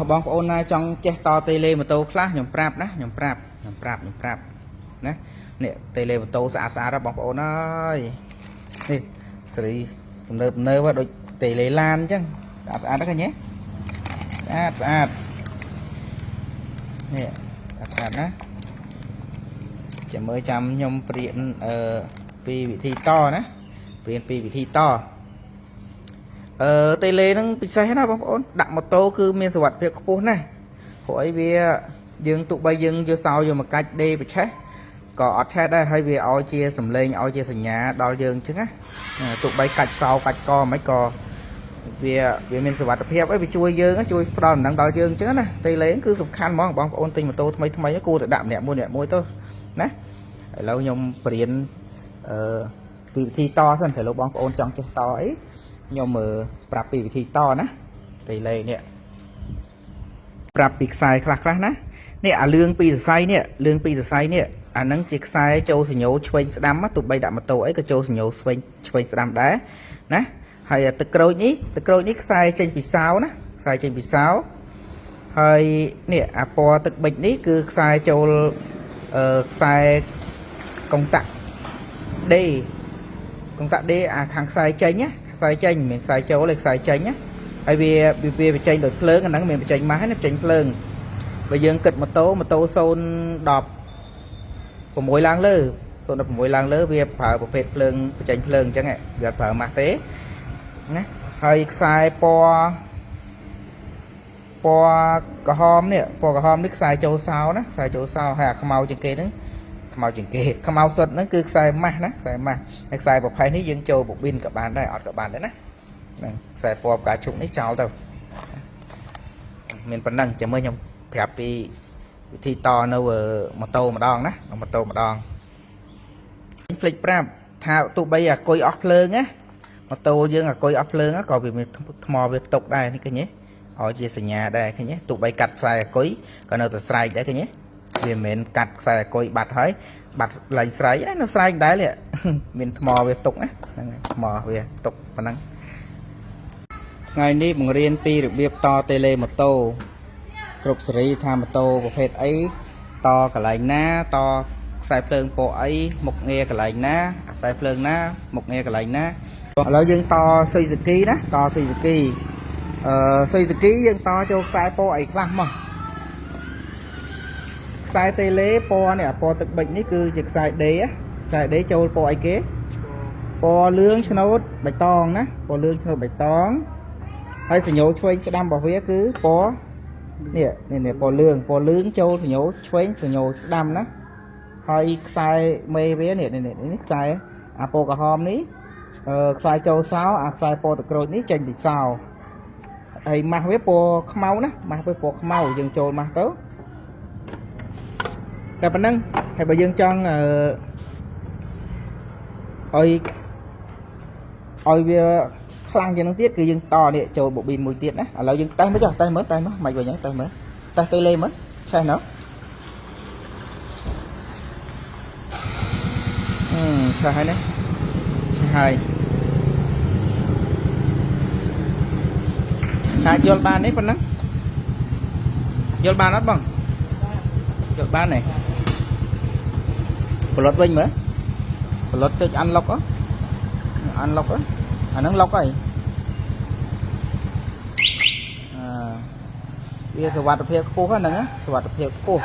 បងប្អូនណាចង់ចេះតតេលេម៉ូតូខ្លះខ្ញុំប្រាប់ណាខ្ញុំប្រាប់ណានេះតេលេម៉ូតូស្អាតណាបងប្អូនអើយនេះសេរីទំនើបដូចតេលេឡានអញ្ចឹងស្អាតណាឃើញទេស្អាតនេះស្អាតណាចាំមើលចាំខ្ញុំព្រៀនពីវិធីតណាព្រៀនពីវិធីតតេលេហ្នឹងពិសេសណាបងប្អូនដាក់ម៉ូតូគឺមានសុវត្ថិភាពខ្ពស់ណាស់ព្រោះអីវាយើងទោះបីយើងយកសោយកមកកាច់ដេប្រឆេះក៏អត់ឆេះដែរហើយវាឲ្យជាសម្លេងឲ្យជាសញ្ញាដល់យើងអញ្ចឹងណាទោះបីកាច់សោកាច់កមិនក៏វាមានសុវត្ថិភាពអីវាជួយយើងជួយផ្ដល់ដំណឹងដល់យើងអញ្ចឹងណាតេលេគឺសំខាន់ហ្មងបងប្អូនទិញម៉ូតូថ្មីគួរតែដាក់ម្នាក់មួយទៅណាឥឡូវខ្ញុំបរៀនពីវិធីតសិនតែលោកបងប្អូនចង់ចេះតអីខ្ញុំប្រាប់ពីវិធីតណាតេលេនេះប្រាប់ពីខ្សែខ្លះណានេះអាលឿងពីសរសៃនេះអាហ្នឹងជាខ្សែចូលសញ្ញោឆ្វេងស្ដាំទោះបីដាក់ម៉ូតូអីក៏ចូលសញ្ញោឆ្វេងស្ដាំដែរណាហើយទឹកក្រូចនេះខ្សែចេញពីសោណាខ្សែចេញពីសោហើយនេះអាពណ៌ទឹកប៊ិចនេះគឺខ្សែចូលខ្សែកុងតាក់ដេអាខាងខ្សែចេញណាខ្សែចេញមិនមែនខ្សែចូលទេខ្សែចេញណាហើយវាបញ្ចេញដោយភ្លើងអាហ្នឹងមានបញ្ចេញម៉ាស់ណាបញ្ចេញភ្លើងបើយើងគិតម៉ូតូ016ឡើងលើ016ឡើងលើវាប្រើប្រភេទភ្លើងបញ្ចេញភ្លើងអញ្ចឹងវាអត់ប្រើម៉ាស់ទេណាហើយខ្សែពណ៌ក្រហមនេះខ្សែចូលសោណាខ្សែចូលសោហើយអាខ្មៅជាងគេហ្នឹងខ្មៅសុទ្ធហ្នឹងគឺខ្សែម៉ាស់ណាខ្សែម៉ាស់ហើយខ្សែប្រភេទនេះយើងចូលប៊ូប៊ីនក៏បានដែរអត់ក៏បានដែរណាហ្នឹងខ្សែពណ៌ផ្កាឈូកនេះចោលទៅមានប៉ុណ្ណឹងចាំមើលខ្ញុំប្រាប់ពីវិធីតនៅម៉ូតូម្ដងណាម៉ូតូម្ដងភ្លេចប្រាប់ថាទោះបីអាគុយអស់ភ្លើងណាម៉ូតូយើងអាគុយអស់ភ្លើងក៏វាមានថ្មវាផ្ទុកដែរនេះឃើញទេឲ្យជាសញ្ញាដែរឃើញទេទោះបីកាត់ខ្សែអាគុយក៏នៅតែស្រែកដែរឃើញទេវាមិនមែនកាត់ខ្សែអាគុយបាត់ហើយបាត់ឡើងស្រែកនៅស្រែកដែរមានថ្មវាផ្ទុកណាហ្នឹងថ្មវាផ្ទុកប៉ុណ្ណឹងថ្ងៃនេះបង្រៀនពីរបៀបតតេលេម៉ូតូគ្រប់សេរីថាម៉ូតូប្រភេទអីតកន្លែងណាតខ្សែភ្លើងពណ៌អីមុខងារកន្លែងណាខ្សែភ្លើងណាមុខងារកន្លែងណាឥឡូវយើងតស៊ុយស៊ូគីណាតស៊ុយស៊ូគីយើងតចូលខ្សែពណ៌អីខ្លះមកខ្សែតេលេពណ៌នេះពណ៌ទឹកប៊ិចនេះគឺជាខ្សែដេចូលពណ៌អីគេពណ៌លឿងឆ្នោតបៃតងណាពណ៌លឿងឆ្នោតបៃតងហើយសញ្ញោឆ្វេងស្ដាំរបស់វាគឺពណ៌នេះពណ៌លឿងចូលសញ្ញោឆ្វេងសញ្ញោស្ដាំណាហើយខ្សែមេវានេះខ្សែអាពណ៌ក្រហមនេះខ្សែចូលសោអាខ្សែពណ៌ទឹកក្រូចនេះចេញពីសោហើយម៉ាស់វាពណ៌ខ្មៅណាម៉ាស់វាពណ៌ខ្មៅយើងចូលម៉ាស់ទៅតែប៉ុណ្្នឹងហើយបើយើងចង់ឲ្យវាខ្លាំងជាងនឹងទៀតគឺយើងតនេះចូលប៊ូប៊ីនមួយទៀតណាឥឡូវយើងតេស្តមើលចុះមិនវិញហ្នឹងតេស្តតេលេមើលឆេះណោឆេះហើយណាឆេះហើយអាចយល់បាននេះប៉ុណ្ណឹងយល់បានអត់បងយល់បានទេប្លុតវិញមើលប្លុតចុចអានឡុកអាហ្នឹងឡុកហើយវាសុវត្ថិភាពខ្ពស់ហ្នឹងសុវត្ថិភាពខ្ពស់